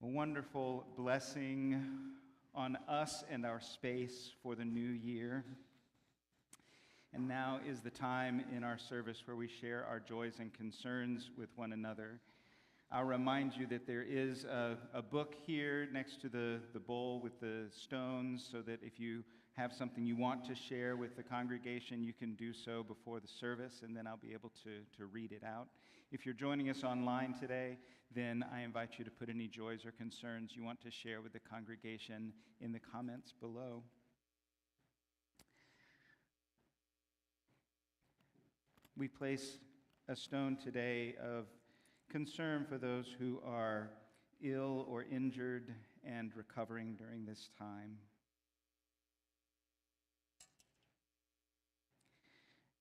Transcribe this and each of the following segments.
A wonderful blessing on us and our space for the new year. And now is the time in our service where we share our joys and concerns with one another. I'll remind you that there is a book here next to the bowl with the stones, so that if you have something you want to share with the congregation, you can do so before the service, and then I'll be able to read it out. If you're joining us online today, then I invite you to put any joys or concerns you want to share with the congregation in the comments below. We place a stone today of concern for those who are ill or injured and recovering during this time.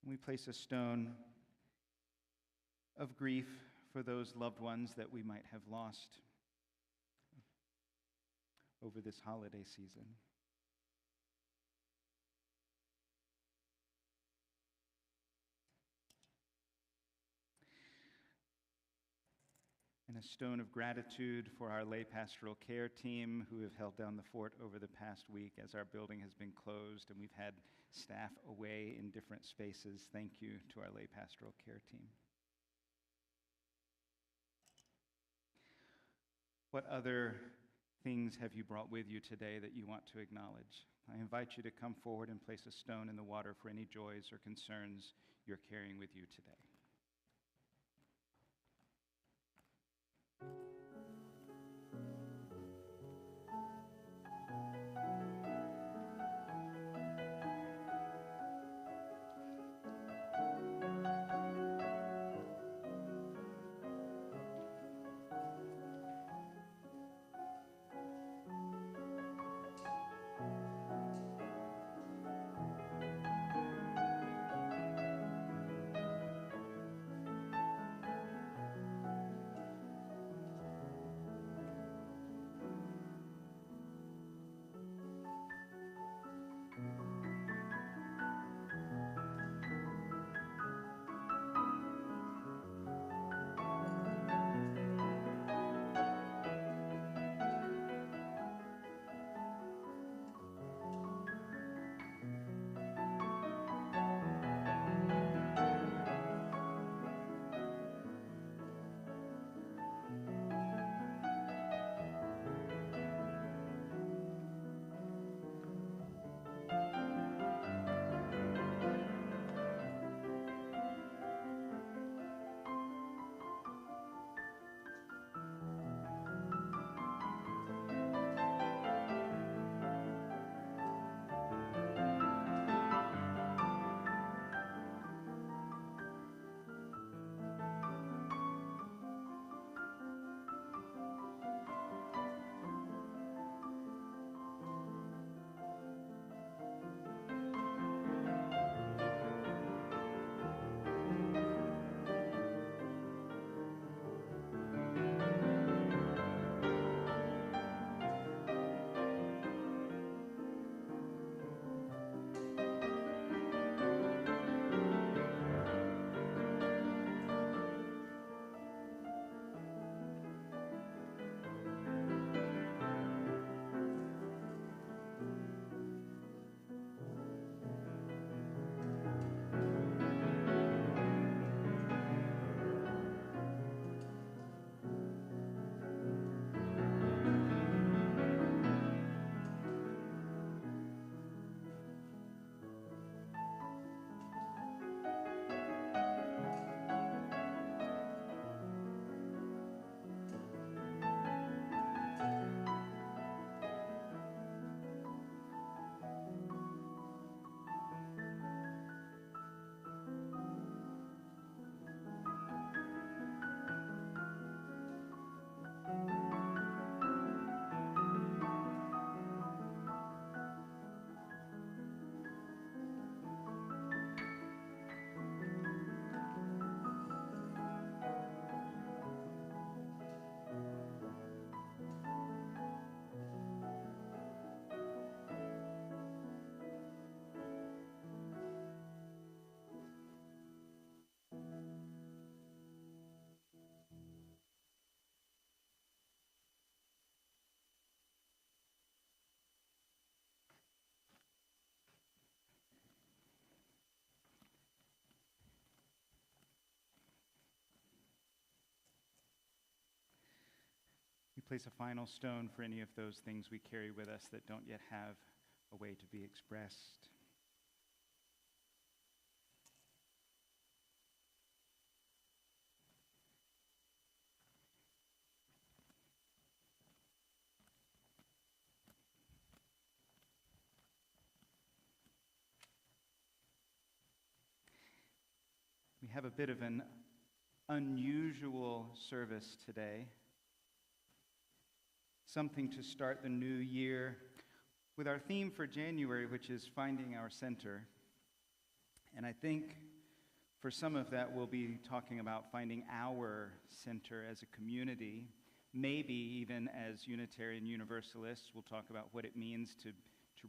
We place a stone of grief for those loved ones that we might have lost over this holiday season. And a stone of gratitude for our lay pastoral care team who have held down the fort over the past week as our building has been closed and we've had staff away in different spaces. Thank you to our lay pastoral care team. What other things have you brought with you today that you want to acknowledge? I invite you to come forward and place a stone in the water for any joys or concerns you're carrying with you today. place a final stone for any of those things we carry with us that don't yet have a way to be expressed. We have a bit of an unusual service today. Something to start the new year with our theme for January, which is finding our center. And I think for some of that, we'll be talking about finding our center as a community. Maybe even as Unitarian Universalists, we'll talk about what it means to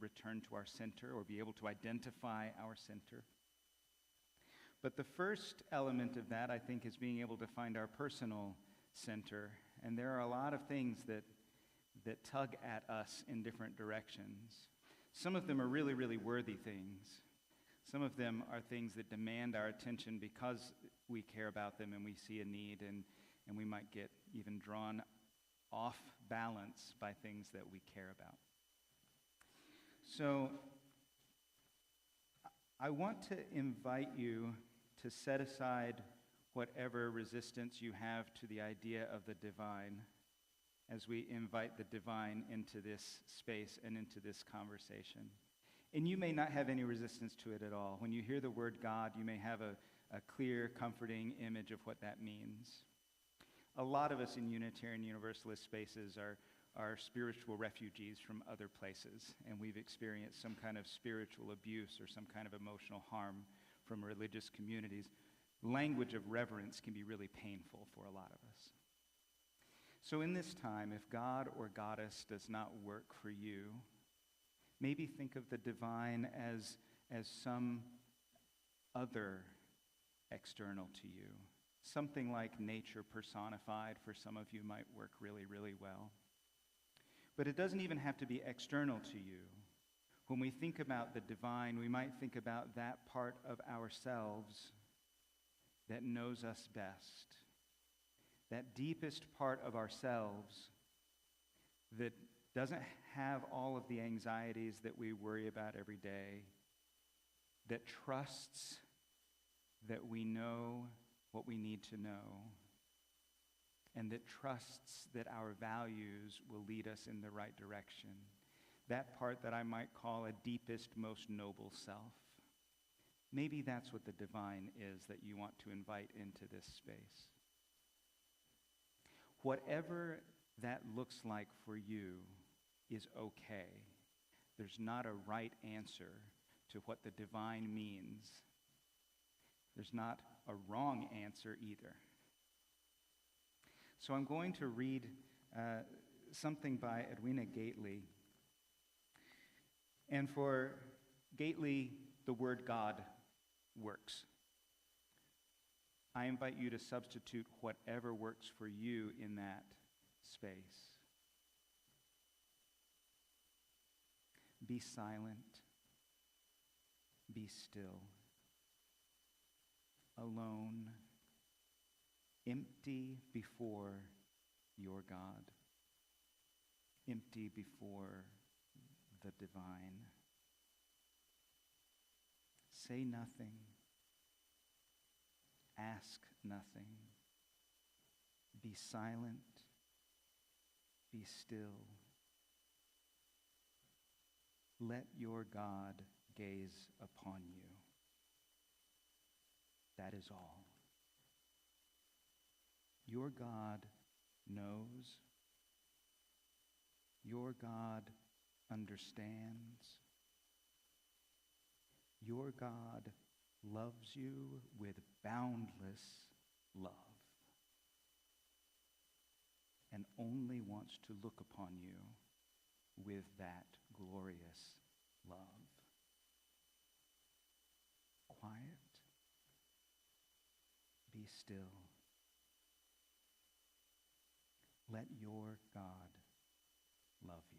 return to our center or be able to identify our center. But the first element of that, I think, is being able to find our personal center. And there are a lot of things that tug at us in different directions. Some of them are really, really worthy things. Some of them are things that demand our attention because we care about them and we see a need, and we might get even drawn off balance by things that we care about. So I want to invite you to set aside whatever resistance you have to the idea of the divine as we invite the divine into this space and into this conversation. And you may not have any resistance to it at all. When you hear the word God, you may have a clear, comforting image of what that means. A lot of us in Unitarian Universalist spaces are spiritual refugees from other places, and we've experienced some kind of spiritual abuse or some kind of emotional harm from religious communities. Language of reverence can be really painful for a lot of us. So in this time, if God or Goddess does not work for you, maybe think of the divine as some other external to you. Something like nature personified for some of you might work really, really well. But it doesn't even have to be external to you. When we think about the divine, we might think about that part of ourselves that knows us best. That deepest part of ourselves that doesn't have all of the anxieties that we worry about every day, that trusts that we know what we need to know, and that trusts that our values will lead us in the right direction. That part that I might call a deepest, most noble self. Maybe that's what the divine is that you want to invite into this space. Whatever that looks like for you is okay. There's not a right answer to what the divine means. There's not a wrong answer either. So I'm going to read something by Edwina Gately. And for Gately, the word God works. I invite you to substitute whatever works for you in that space. Be silent. Be still. Alone. Empty before your God. Empty before the divine. Say nothing. Ask nothing. Be silent. Be still. Let your God gaze upon you. That is all. Your God knows. Your God understands. Your God loves you with boundless love and only wants to look upon you with that glorious love. Quiet. Be still. Let your God love you.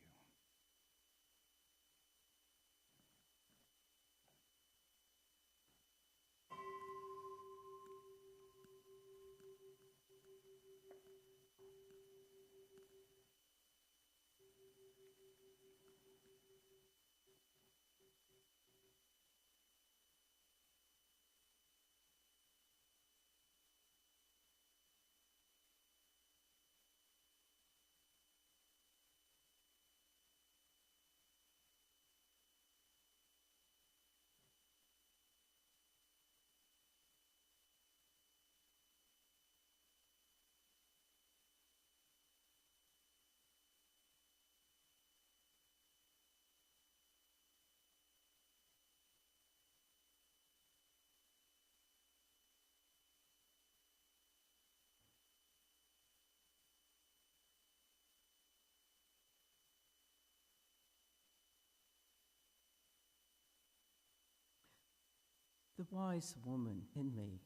The Wise Woman in Me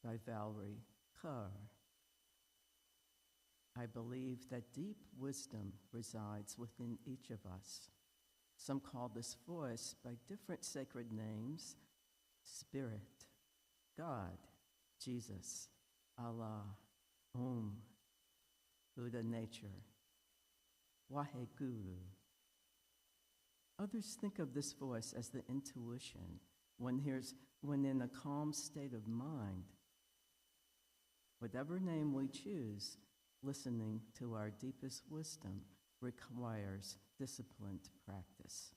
by Valerie Kaur. I believe that deep wisdom resides within each of us. Some call this voice by different sacred names: Spirit, God, Jesus, Allah, Buddha nature, Waheguru. Others think of this voice as the intuition, when in a calm state of mind. Whatever name we choose, listening to our deepest wisdom requires disciplined practice.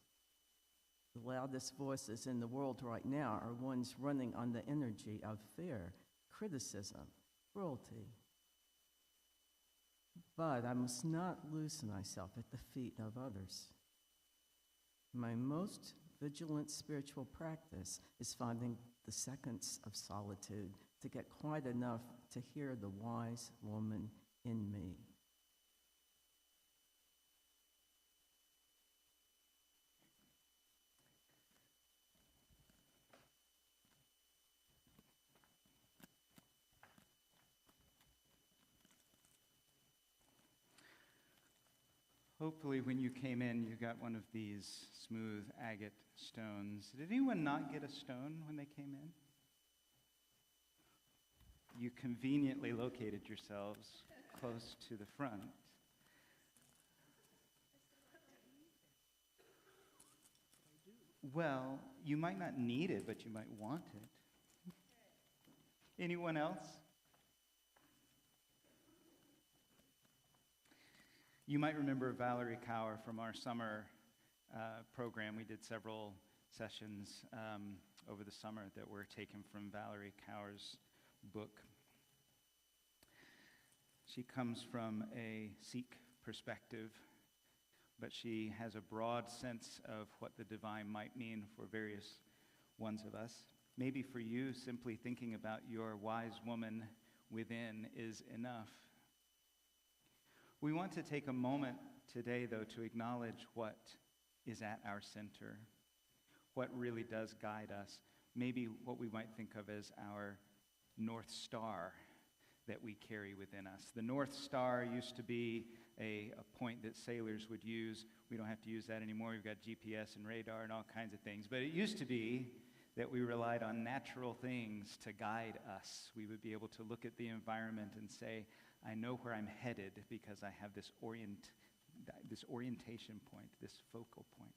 The loudest voices in the world right now are ones running on the energy of fear, criticism, cruelty. But I must not lose myself at the feet of others. My most vigilant spiritual practice is finding the seconds of solitude to get quiet enough to hear the wise woman in me. Hopefully when you came in, you got one of these smooth agate stones. Did anyone not get a stone when they came in? You conveniently located yourselves close to the front. Well, you might not need it, but you might want it. Anyone else? You might remember Valerie Kaur from our summer program. We did several sessions over the summer that were taken from Valerie Kaur's book. She comes from a Sikh perspective, but she has a broad sense of what the divine might mean for various ones of us. Maybe for you, simply thinking about your wise woman within is enough. We want to take a moment today, though, to acknowledge what is at our center, what really does guide us, maybe what we might think of as our North Star that we carry within us. The North Star used to be a point that sailors would use. We don't have to use that anymore. We've got GPS and radar and all kinds of things. But it used to be that we relied on natural things to guide us. We would be able to look at the environment and say, I know where I'm headed because I have this orientation point, this focal point.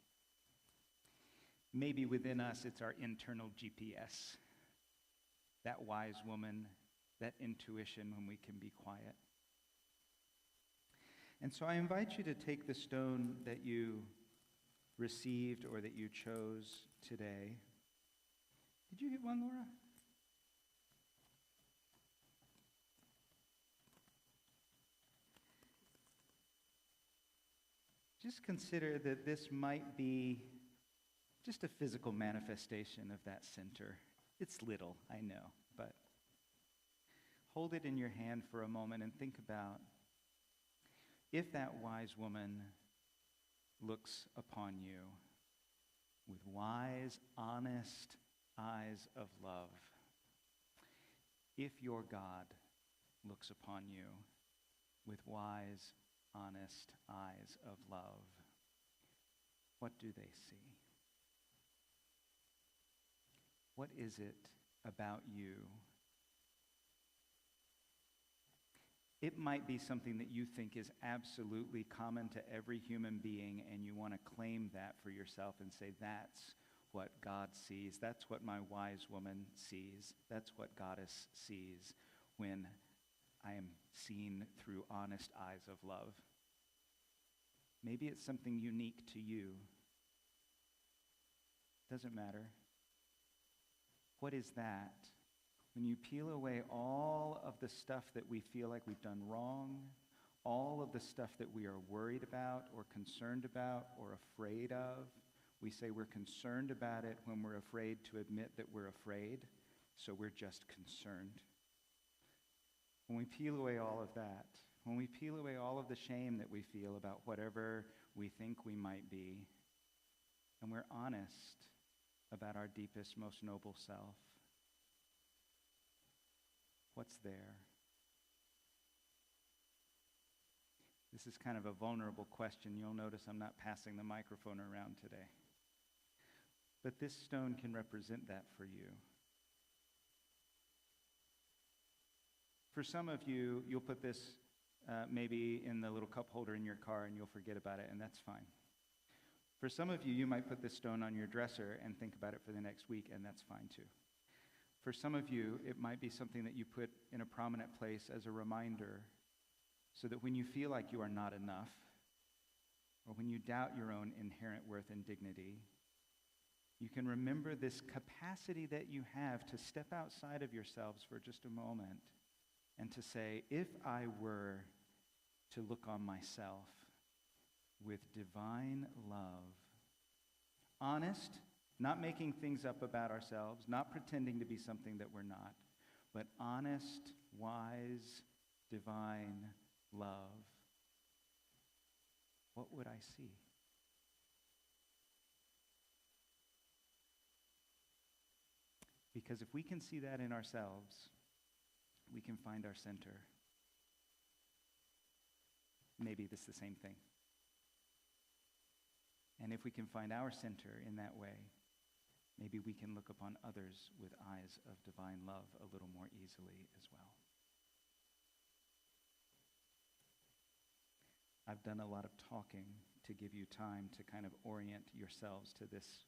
Maybe within us, it's our internal GPS, that wise woman, that intuition when we can be quiet. And so I invite you to take the stone that you received or that you chose today. Did you get one, Laura? Just consider that this might be just a physical manifestation of that center. It's little, I know, but hold it in your hand for a moment and think about if that wise woman looks upon you with wise, honest eyes of love. If your God looks upon you with wise, honest eyes of love, what do they see? What is it about you? It might be something that you think is absolutely common to every human being, and you want to claim that for yourself and say, that's what God sees. That's what my wise woman sees. That's what Goddess sees when I am seen through honest eyes of love. Maybe it's something unique to you. Doesn't matter. What is that? When you peel away all of the stuff that we feel like we've done wrong, all of the stuff that we are worried about or concerned about or afraid of, we say we're concerned about it when we're afraid to admit that we're afraid, so we're just concerned. When we peel away all of that, when we peel away all of the shame that we feel about whatever we think we might be, and we're honest about our deepest, most noble self, What's there? This is kind of a vulnerable question. You'll notice I'm not passing the microphone around today. But this stone can represent that for you. For some of you, you'll put this maybe in the little cup holder in your car and you'll forget about it, and that's fine. For some of you, you might put this stone on your dresser and think about it for the next week, and that's fine too. For some of you, it might be something that you put in a prominent place as a reminder, so that when you feel like you are not enough, or when you doubt your own inherent worth and dignity, you can remember this capacity that you have to step outside of yourselves for just a moment and to say, if I were to look on myself with divine love, honest, not making things up about ourselves, not pretending to be something that we're not, but honest, wise, divine love, what would I see? Because if we can see that in ourselves, we can find our center. Maybe this is the same thing. And if we can find our center in that way, maybe we can look upon others with eyes of divine love a little more easily as well. I've done a lot of talking to give you time to kind of orient yourselves to this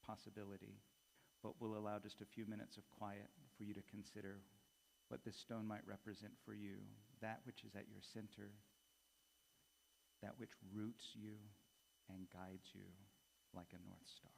possibility, but we'll allow just a few minutes of quiet for you to consider what this stone might represent for you, that which is at your center, that which roots you and guides you like a North Star.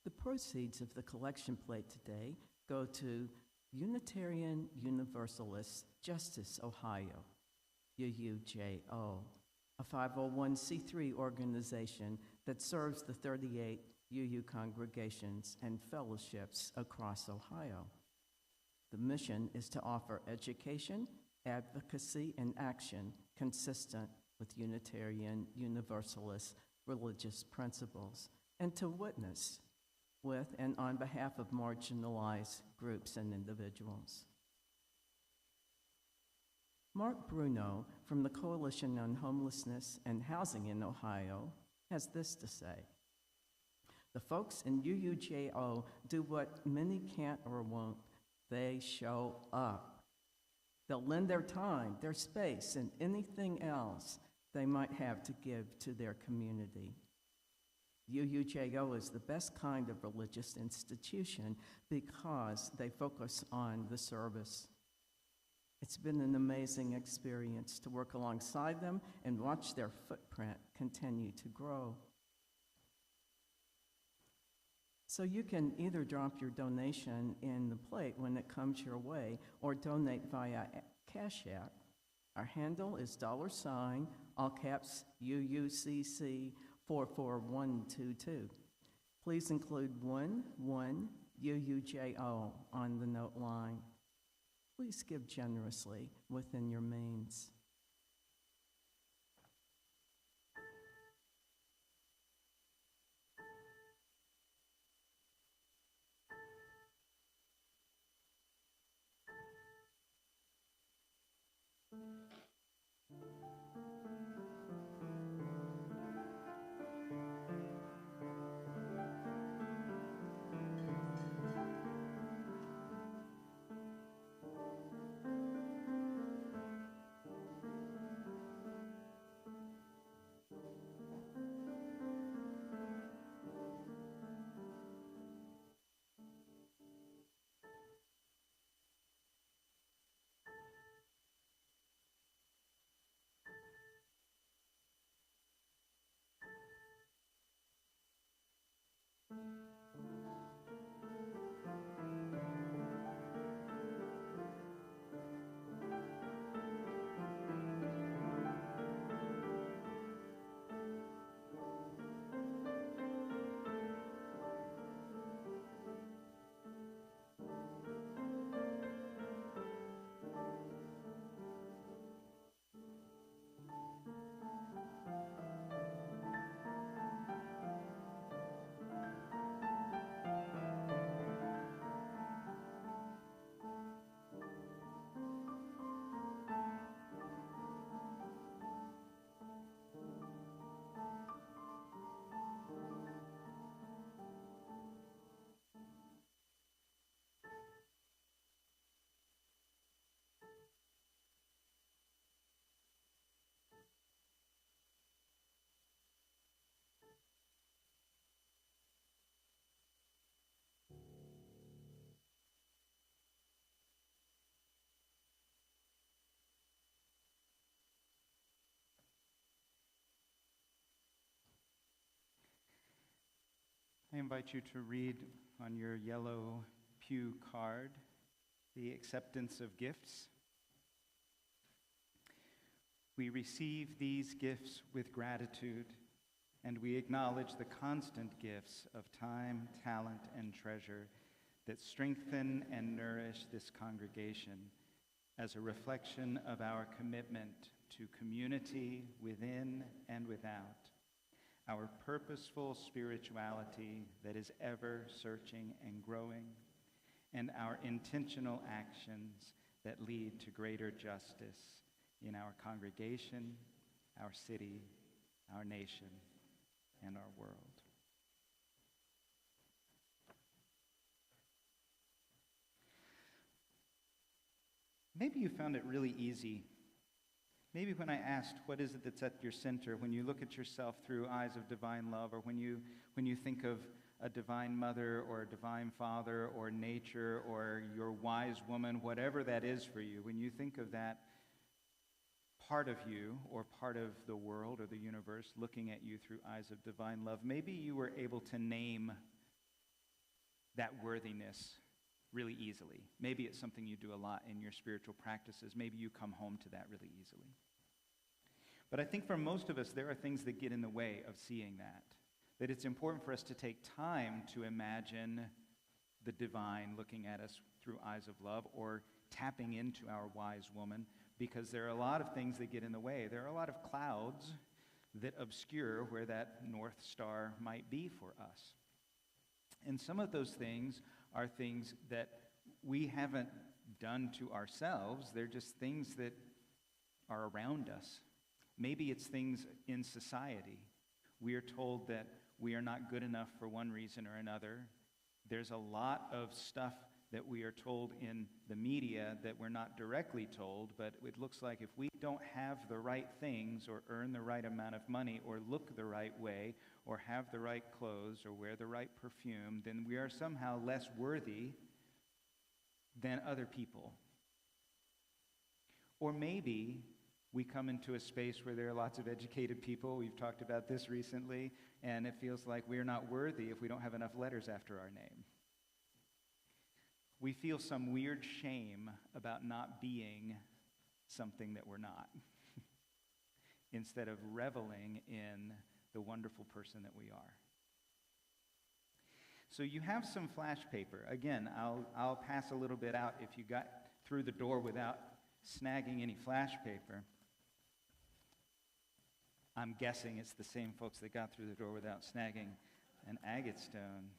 The proceeds of the collection plate today go to Unitarian Universalist Justice Ohio, UUJO, a 501c3 organization that serves the 38 UU congregations and fellowships across Ohio. The mission is to offer education, advocacy, and action consistent with Unitarian Universalist religious principles, and to witness with and on behalf of marginalized groups and individuals. Mark Bruno from the Coalition on Homelessness and Housing in Ohio has this to say: the folks in UUJO do what many can't or won't. They show up. They'll lend their time, their space, and anything else they might have to give to their community. UUJO is the best kind of religious institution because they focus on the service. It's been an amazing experience to work alongside them and watch their footprint continue to grow. So you can either drop your donation in the plate when it comes your way or donate via Cash App. Our handle is $, all caps, UUCC 44122. Please include 11 UUJO on the note line. Please give generously within your means. I invite you to read on your yellow pew card the acceptance of gifts. We receive these gifts with gratitude, and we acknowledge the constant gifts of time, talent, and treasure that strengthen and nourish this congregation as a reflection of our commitment to community within and without, our purposeful spirituality that is ever searching and growing, and our intentional actions that lead to greater justice in our congregation, our city, our nation, and our world. Maybe you found it really easy. Maybe when I asked, what is it that's at your center, when you look at yourself through eyes of divine love, or when you think of a divine mother or a divine father or nature or your wise woman, whatever that is for you, when you think of that part of you or part of the world or the universe looking at you through eyes of divine love, maybe you were able to name that worthiness really easily. Maybe it's something you do a lot in your spiritual practices. Maybe you come home to that really easily. But I think for most of us, there are things that get in the way of seeing that it's important for us to take time to imagine the divine looking at us through eyes of love or tapping into our wise woman, because there are a lot of things that get in the way. There are a lot of clouds that obscure where that North Star might be for us. And some of those things are things that we haven't done to ourselves. They're just things that are around us. Maybe it's things in society. We are told that we are not good enough for one reason or another. There's a lot of stuff that we are told in the media that we're not directly told, but it looks like if we don't have the right things or earn the right amount of money or look the right way or have the right clothes or wear the right perfume, then we are somehow less worthy than other people. Or maybe we come into a space where there are lots of educated people. We've talked about this recently, and it feels like we're not worthy if we don't have enough letters after our name. We feel some weird shame about not being something that we're not, instead of reveling in the wonderful person that we are. So you have some flash paper. Again, I'll pass a little bit out if you got through the door without snagging any flash paper. I'm guessing it's the same folks that got through the door without snagging an agate stone.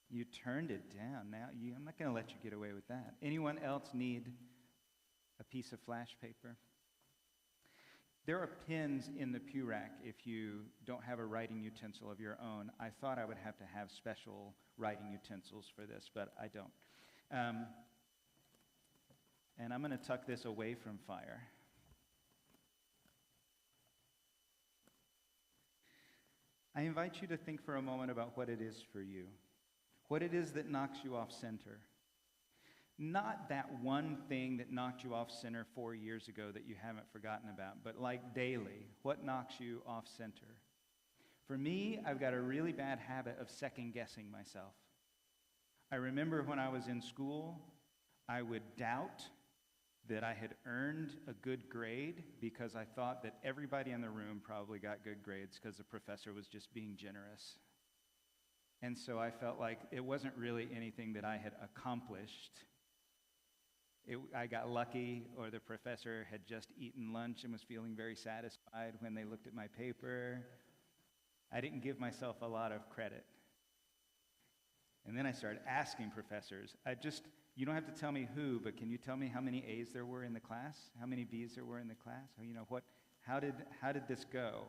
You turned it down. Now, I'm not going to let you get away with that. Anyone else need a piece of flash paper? There are pens in the pew rack if you don't have a writing utensil of your own. I thought I would have to have special writing utensils for this, but I don't. And I'm going to tuck this away from fire. I invite you to think for a moment about what it is for you. What it is that knocks you off center. Not that one thing that knocked you off center 4 years ago that you haven't forgotten about, but like daily, what knocks you off center? For me, I've got a really bad habit of second-guessing myself. I remember when I was in school, I would doubt that I had earned a good grade because I thought that everybody in the room probably got good grades because the professor was just being generous. And so I felt like it wasn't really anything that I had accomplished. I got lucky, or the professor had just eaten lunch and was feeling very satisfied when they looked at my paper. I didn't give myself a lot of credit. And then I started asking professors. You don't have to tell me who, but can you tell me how many A's there were in the class? How many B's there were in the class? How did this go,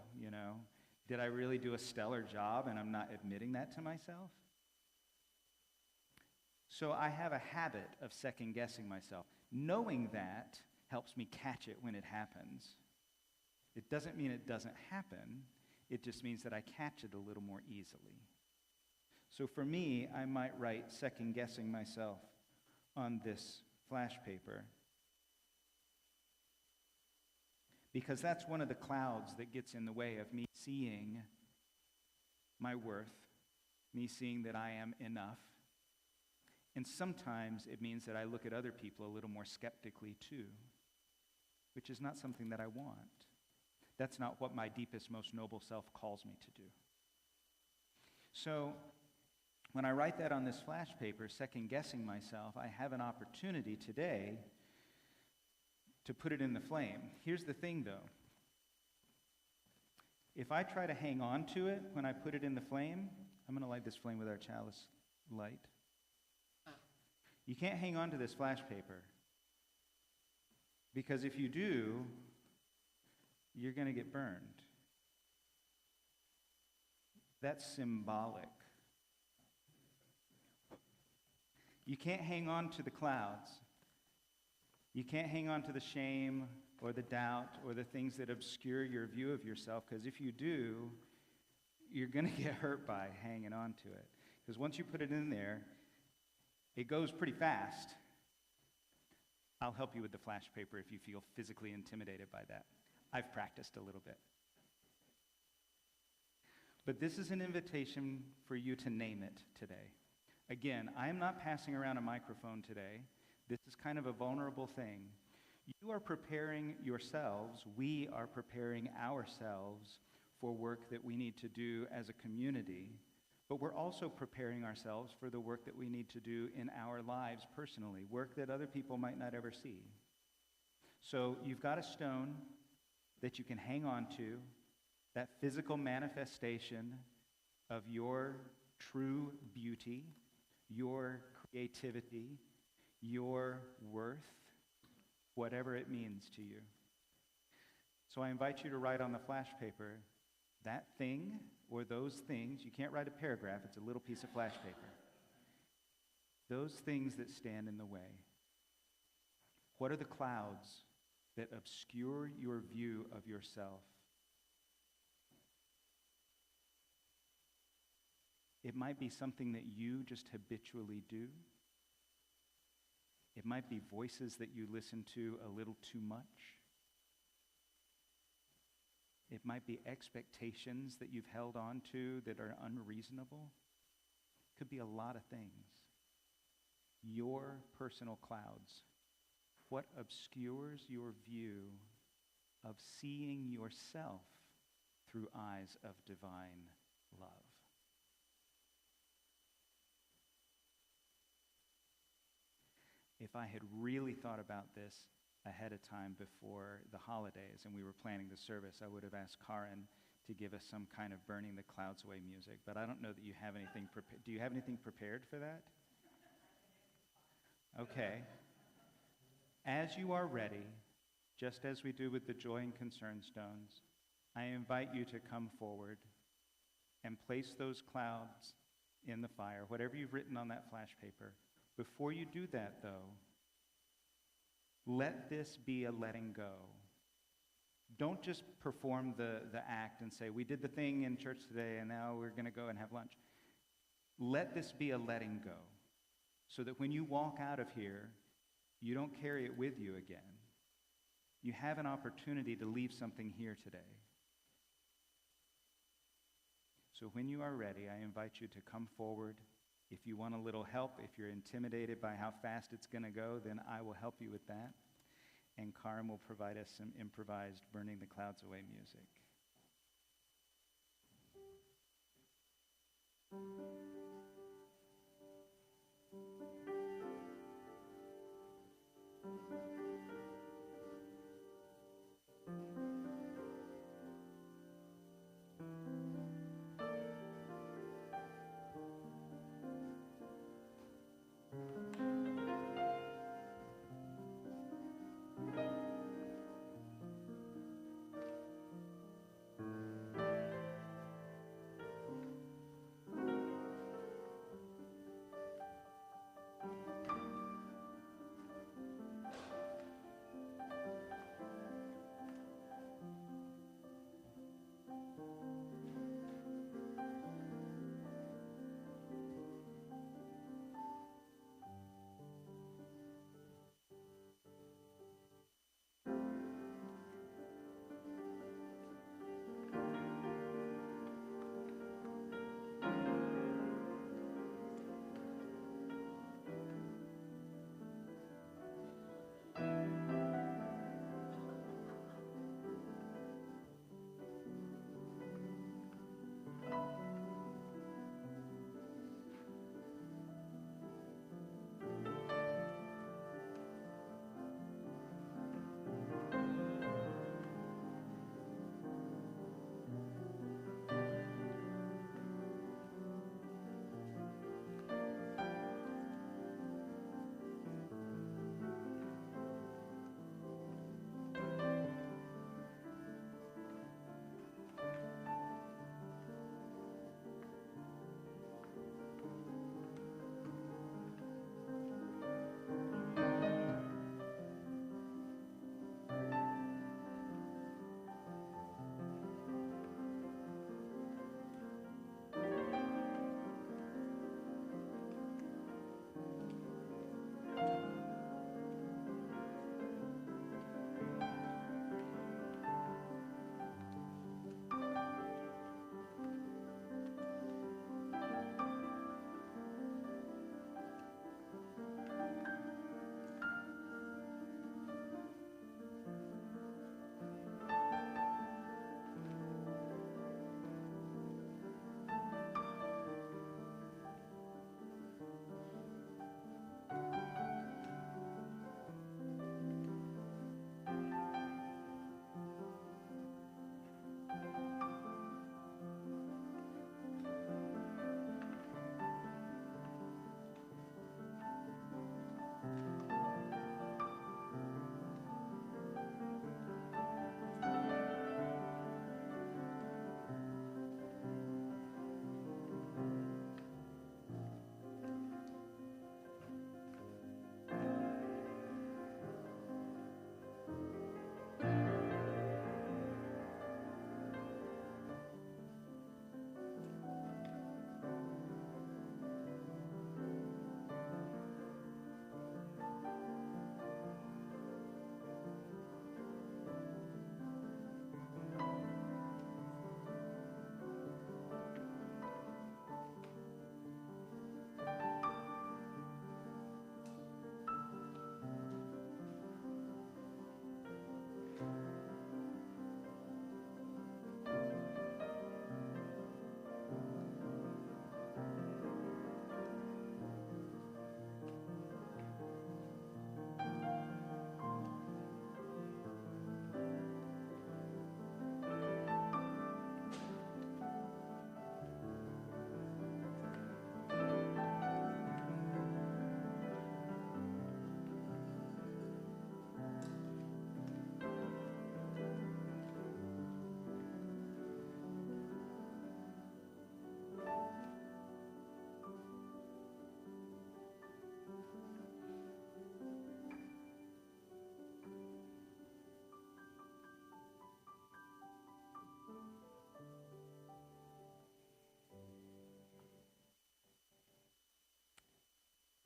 Did I really do a stellar job and I'm not admitting that to myself? So I have a habit of second-guessing myself. Knowing that helps me catch it when it happens. It doesn't mean it doesn't happen. It just means that I catch it a little more easily. So for me, I might write second-guessing myself on this flash paper, because that's one of the clouds that gets in the way of me seeing my worth me seeing that I am enough. And sometimes it means that I look at other people a little more skeptically too, which is not something that I want. That's not what my deepest, most noble self calls me to do. So when I write that on this flash paper, second-guessing myself, I have an opportunity today to put it in the flame. Here's the thing, though. If I try to hang on to it when I put it in the flame, I'm going to light this flame with our chalice light. You can't hang on to this flash paper, because if you do, you're going to get burned. That's symbolic. You can't hang on to the clouds. You can't hang on to the shame or the doubt or the things that obscure your view of yourself, because if you do, you're going to get hurt by hanging on to it. Because once you put it in there, it goes pretty fast. I'll help you with the flash paper if you feel physically intimidated by that. I've practiced a little bit. But this is an invitation for you to name it today. Again, I am not passing around a microphone today. This is kind of a vulnerable thing. You are preparing yourselves, we are preparing ourselves for work that we need to do as a community, but we're also preparing ourselves for the work that we need to do in our lives personally, work that other people might not ever see. So you've got a stone that you can hang on to, that physical manifestation of your true beauty, your creativity, your worth, whatever it means to you. So I invite you to write on the flash paper that thing or those things. You can't write a paragraph, it's a little piece of flash paper. Those things that stand in the way. What are the clouds that obscure your view of yourself? It might be something that you just habitually do. It might be voices that you listen to a little too much. It might be expectations that you've held on to that are unreasonable. It could be a lot of things. Your personal clouds. What obscures your view of seeing yourself through eyes of divine love? If I had really thought about this ahead of time before the holidays and we were planning the service, I would have asked Karen to give us some kind of Burning the Clouds Away music, but I don't know that you have anything prepared. Do you have anything prepared for that? Okay. As you are ready, just as we do with the Joy and Concern stones, I invite you to come forward and place those clouds in the fire, whatever you've written on that flash paper. Before you do that, though, let this be a letting go. Don't just perform the act and say, we did the thing in church today and now we're going to go and have lunch. Let this be a letting go so that when you walk out of here, you don't carry it with you again. You have an opportunity to leave something here today. So when you are ready, I invite you to come forward. If you want a little help, if you're intimidated by how fast it's going to go, then I will help you with that. And Karen will provide us some improvised Burning the Clouds Away music.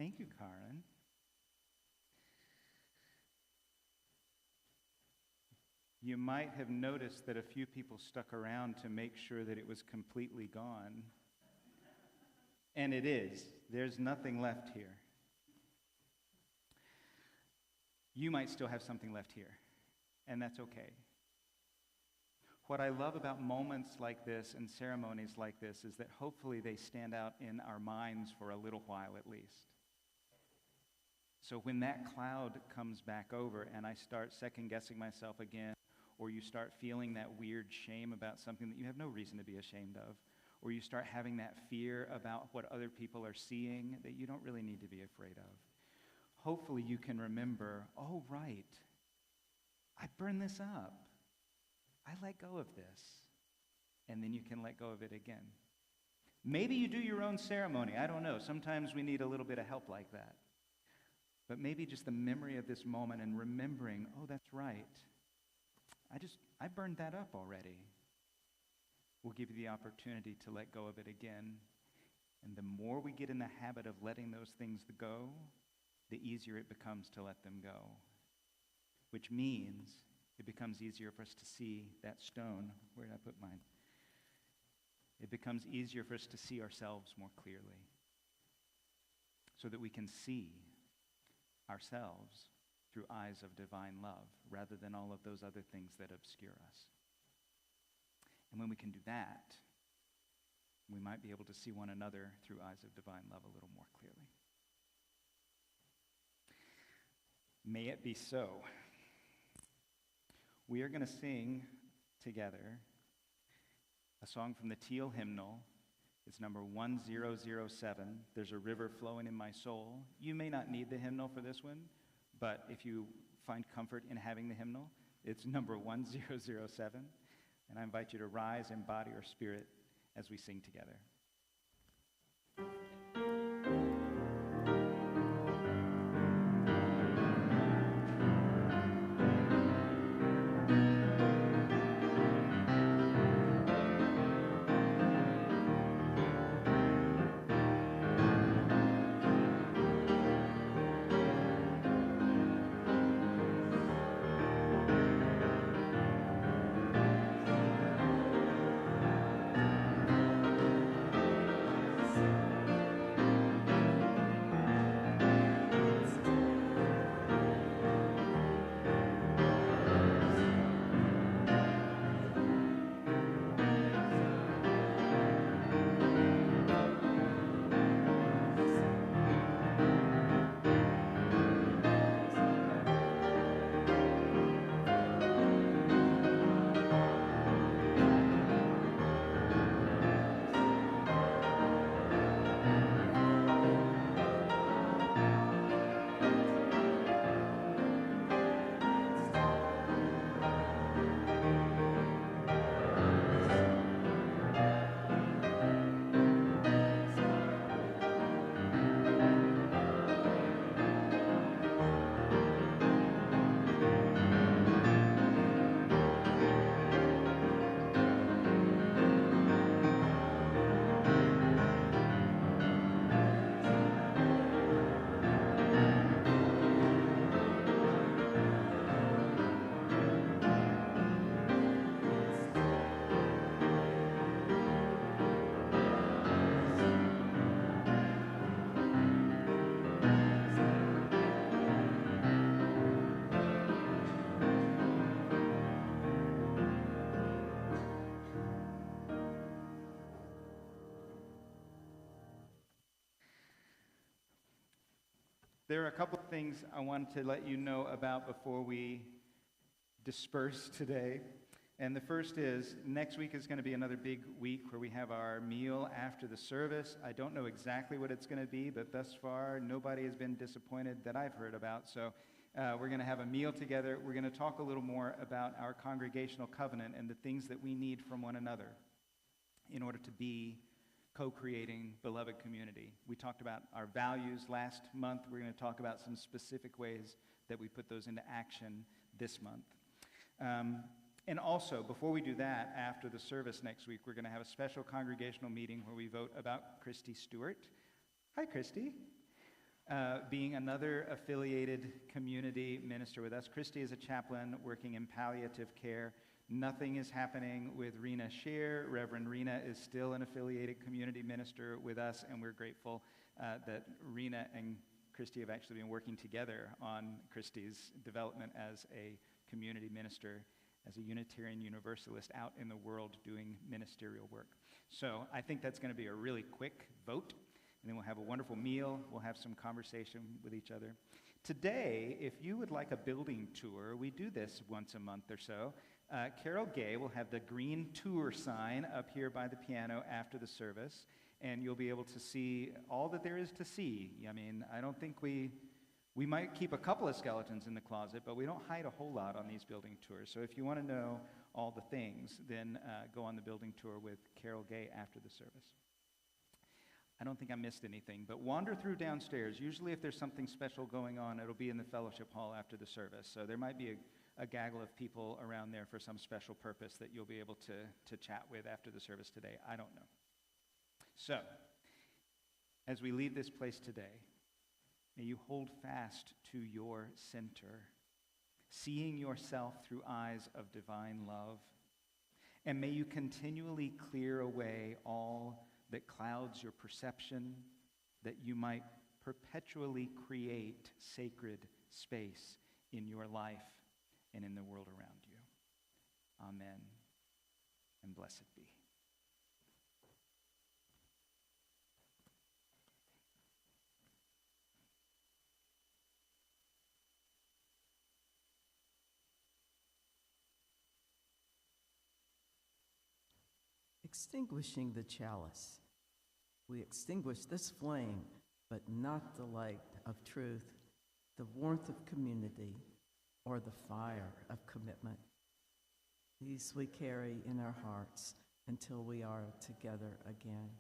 Thank you, Karen. You might have noticed that a few people stuck around to make sure that it was completely gone. And it is. There's nothing left here. You might still have something left here, and that's okay. What I love about moments like this and ceremonies like this is that hopefully they stand out in our minds for a little while at least. So when that cloud comes back over and I start second-guessing myself again, or you start feeling that weird shame about something that you have no reason to be ashamed of, or you start having that fear about what other people are seeing that you don't really need to be afraid of, hopefully you can remember, oh, right, I burned this up. I let go of this. And then you can let go of it again. Maybe you do your own ceremony. I don't know. Sometimes we need a little bit of help like that. But maybe just the memory of this moment and remembering, oh, that's right. I burned that up already. Will give you the opportunity to let go of it again. And the more we get in the habit of letting those things go, the easier it becomes to let them go. Which means it becomes easier for us to see that stone. Where did I put mine? It becomes easier for us to see ourselves more clearly so that we can see ourselves through eyes of divine love rather than all of those other things that obscure us. And when we can do that, we might be able to see one another through eyes of divine love a little more clearly. May it be so. We are going to sing together a song from the Teal Hymnal. It's number 1007. There's a river flowing in my soul. You may not need the hymnal for this one, but if you find comfort in having the hymnal, it's number 1007. And I invite you to rise in body or spirit as we sing together. There are a couple of things I wanted to let you know about before we disperse today. And the first is, next week is going to be another big week where we have our meal after the service. I don't know exactly what it's going to be, but thus far, nobody has been disappointed that I've heard about. So we're going to have a meal together. We're going to talk a little more about our congregational covenant and the things that we need from one another in order to be co-creating beloved community. We talked about our values last month. We're going to talk about some specific ways that we put those into action this month. And also, before we do that, after the service next week, we're going to have a special congregational meeting where we vote about Christy Stewart. Hi, Christy. being another affiliated community minister with us. Christy is a chaplain working in palliative care. Nothing is happening with Rena Shear. Reverend Rena is still an affiliated community minister with us, and we're grateful that Rena and Christy have actually been working together on Christy's development as a community minister, as a Unitarian Universalist out in the world doing ministerial work. So I think that's going to be a really quick vote, and then we'll have a wonderful meal. We'll have some conversation with each other. Today, if you would like a building tour, we do this once a month or so. Carol Gay will have the green tour sign up here by the piano after the service, and you'll be able to see all that there is to see. I mean, I don't think we might keep a couple of skeletons in the closet, but we don't hide a whole lot on these building tours. So if you want to know all the things, then go on the building tour with Carol Gay after the service. I don't think I missed anything, but wander through downstairs. Usually if there's something special going on, it'll be in the fellowship hall after the service. So there might be a gaggle of people around there for some special purpose that you'll be able to chat with after the service today. I don't know. So, as we leave this place today, may you hold fast to your center, seeing yourself through eyes of divine love. And may you continually clear away all that clouds your perception, that you might perpetually create sacred space in your life and in the world around you. Amen, and blessed be. Extinguishing the chalice. We extinguish this flame, but not the light of truth, the warmth of community, or the fire of commitment. These we carry in our hearts until we are together again.